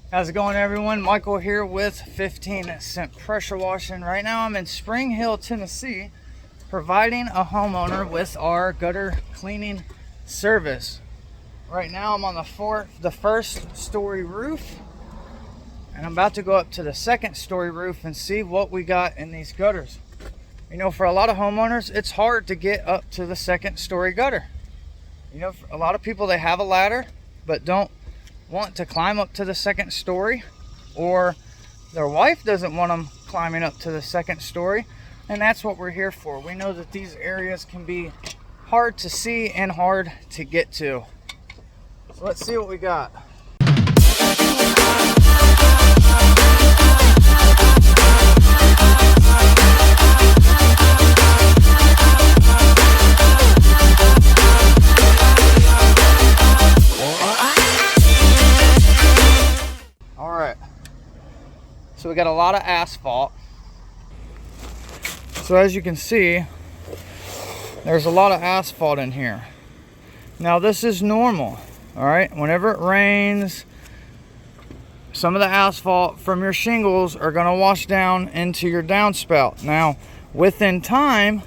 How's it going, everyone? Michael here with 15 Cent Pressure Washing. Right now I'm in Spring Hill, Tennessee, providing a homeowner with our gutter cleaning service. Right now I'm on the first story roof, and I'm about to go up to the second story roof and see what we got in these gutters. You know, for a lot of homeowners, it's hard to get up to the second story gutter. You know, for a lot of people, they have a ladder but don't want to climb up to the second story, or their wife doesn't want them climbing up to the second story, and that's what we're here for. We know that these areas can be hard to see and hard to get to. So let's see what we got. So we got a lot of asphalt. So as you can see, there's a lot of asphalt in here. Now this is normal, all right? Whenever it rains, some of the asphalt from your shingles are gonna wash down into your downspout. Now, within time,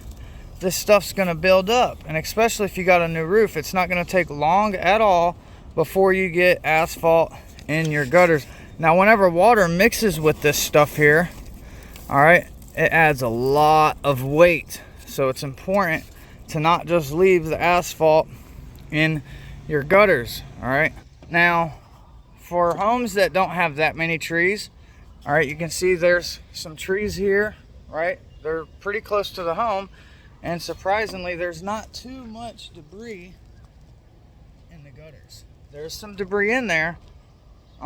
this stuff's gonna build up, and especially if you got a new roof, it's not gonna take long at all before you get asphalt in your gutters. Now, whenever water mixes with this stuff here, all right, it adds a lot of weight. So it's important to not just leave the asphalt in your gutters, all right? Now, for homes that don't have that many trees, all right, you can see there's some trees here, right? They're pretty close to the home, and surprisingly, there's not too much debris in the gutters. There's some debris in there,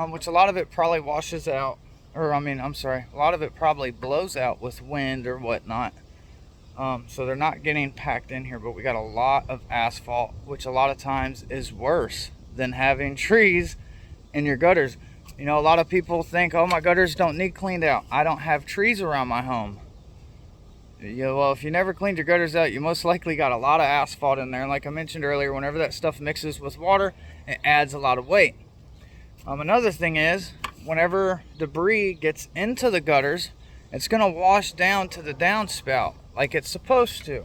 which a lot of it probably washes out, or a lot of it probably blows out with wind or whatnot. So they're not getting packed in here, but we got a lot of asphalt, which a lot of times is worse than having trees in your gutters. You know, a lot of people think, oh, my gutters don't need cleaned out. I don't have trees around my home. You know, well, if you never cleaned your gutters out, you most likely got a lot of asphalt in there. And like I mentioned earlier, whenever that stuff mixes with water, it adds a lot of weight. Another thing is, whenever debris gets into the gutters, it's going to wash down to the downspout like it's supposed to.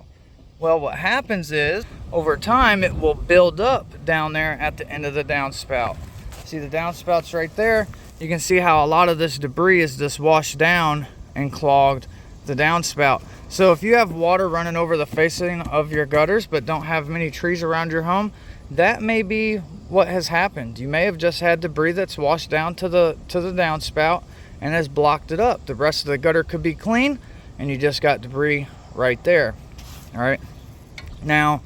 Well, what happens is, over time, it will build up down there at the end of the downspout. See, the downspouts right there? You can see how a lot of this debris is just washed down and clogged the downspout. So if you have water running over the facing of your gutters but don't have many trees around your home, that may be what has happened. You may have just had debris that's washed down to the downspout and has blocked it up. The rest of the gutter could be clean, and you just got debris right there. All right. Now,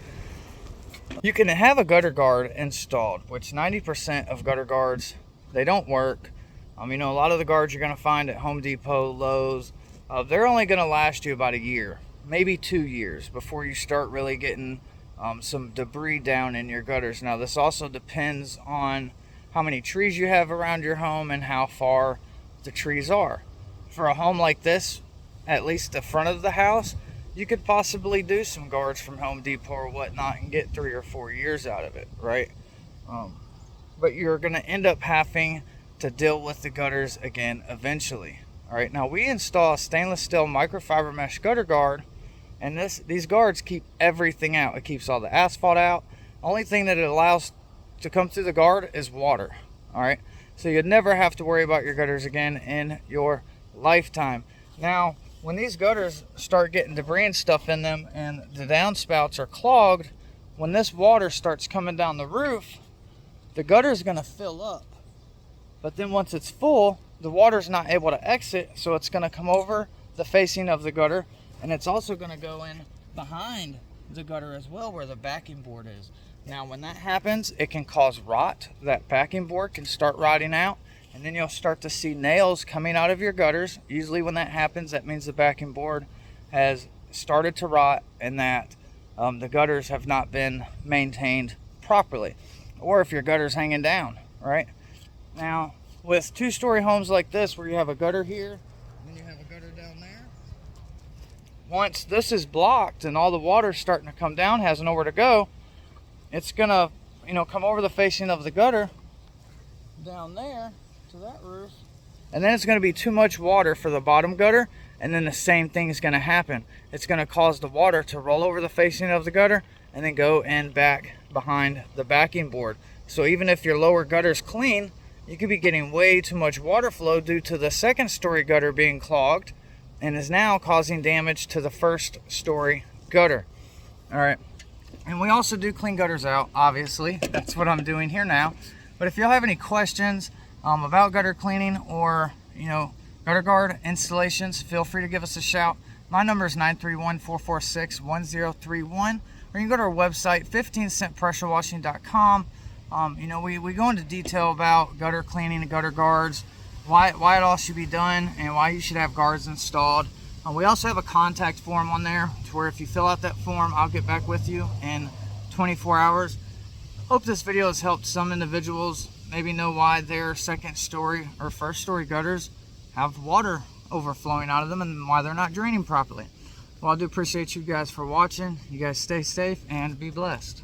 you can have a gutter guard installed, which 90% of gutter guards, they don't work. You know, a lot of the guards you're going to find at Home Depot, Lowe's, they're only going to last you about a year, maybe 2 years before you start really getting some debris down in your gutters. Now, this also depends on how many trees you have around your home and how far the trees are. For a home like this, at least the front of the house, you could possibly do some guards from Home Depot or whatnot and get 3 or 4 years out of it, right? But you're going to end up having to deal with the gutters again eventually. All right, now we install a stainless steel microfiber mesh gutter guard, and these guards keep everything out. It keeps all the asphalt out. Only thing that it allows to come through the guard is water. All right, so you'd never have to worry about your gutters again in your lifetime. Now, when these gutters start getting debris and stuff in them and the downspouts are clogged, when this water starts coming down the roof, the gutter is going to fill up. But then once it's full, the water's not able to exit, so it's going to come over the facing of the gutter, and it's also going to go in behind the gutter as well, where the backing board is. Now, when that happens, it can cause rot. That backing board can start rotting out, and then you'll start to see nails coming out of your gutters. Usually when that happens, that means the backing board has started to rot and that the gutters have not been maintained properly. Or if your gutter's hanging down, right? Now, with two-story homes like this, where you have a gutter here, and then you have a gutter down there, once this is blocked and all the water's starting to come down, has nowhere to go, it's gonna, come over the facing of the gutter down there to that roof. And then it's going to be too much water for the bottom gutter, and then the same thing is going to happen. It's going to cause the water to roll over the facing of the gutter and then go and back behind the backing board. So even if your lower gutter is clean, you could be getting way too much water flow due to the second story gutter being clogged and is now causing damage to the first story gutter. All right. And we also do clean gutters out, obviously. That's what I'm doing here now. But if y'all have any questions about gutter cleaning or, gutter guard installations, feel free to give us a shout. My number is 931-446-1031. Or you can go to our website, 15centpressurewashing.com. We go into detail about gutter cleaning and gutter guards, why it all should be done, and why you should have guards installed. We also have a contact form on there to where if you fill out that form, I'll get back with you in 24 hours. Hope this video has helped some individuals maybe know why their second story or first story gutters have water overflowing out of them and why they're not draining properly. Well, I do appreciate you guys for watching. You guys stay safe and be blessed.